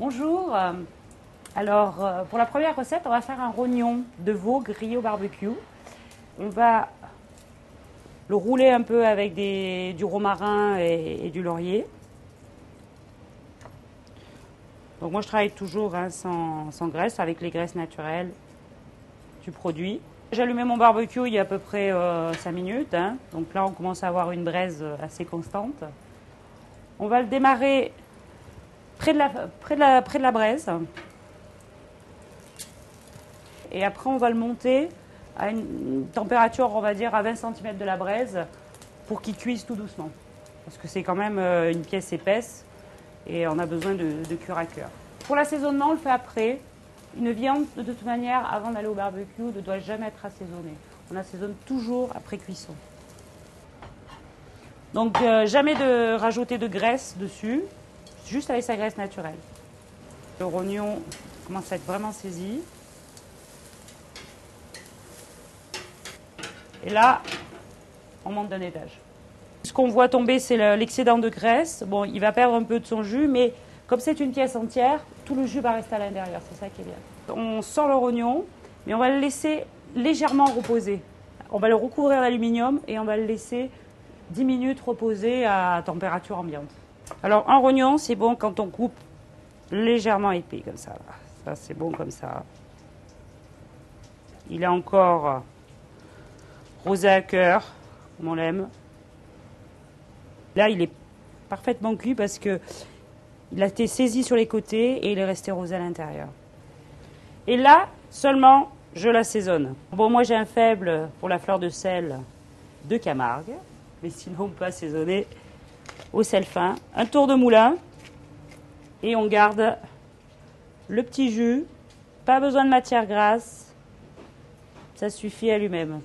Bonjour. Pour la première recette, on va faire un rognon de veau grillé au barbecue. On va le rouler un peu avec du romarin et du laurier. Donc moi je travaille toujours sans graisse, avec les graisses naturelles du produit. J'ai allumé mon barbecue il y a à peu près 5 minutes. Donc là on commence à avoir une braise assez constante. On va le démarrer près de la braise. Et après, on va le monter à une température, on va dire, à 20 cm de la braise pour qu'il cuise tout doucement. Parce que c'est quand même une pièce épaisse et on a besoin de cuire à cœur. Pour l'assaisonnement, on le fait après. Une viande, de toute manière, avant d'aller au barbecue, ne doit jamais être assaisonnée. On assaisonne toujours après cuisson. Donc, jamais de rajouter de graisse dessus, juste avec sa graisse naturelle. Le rognon commence à être vraiment saisi. Et là, on monte d'un étage. Ce qu'on voit tomber, c'est l'excédent de graisse. Bon, il va perdre un peu de son jus, mais comme c'est une pièce entière, tout le jus va rester à l'intérieur. C'est ça qui est bien. On sort le rognon, mais on va le laisser légèrement reposer. On va le recouvrir d'aluminium et on va le laisser 10 minutes reposer à température ambiante. Alors, un rognon, c'est bon quand on coupe légèrement épais, comme ça. Ça, c'est bon comme ça. Il est encore rosé à cœur, comme on l'aime. Là, il est parfaitement cuit parce que il a été saisi sur les côtés et il est resté rosé à l'intérieur. Et là, seulement, je l'assaisonne. Bon, moi, j'ai un faible pour la fleur de sel de Camargue, mais sinon, on peut assaisonner au sel fin. Un tour de moulin et on garde le petit jus. Pas besoin de matière grasse. Ça suffit à lui-même.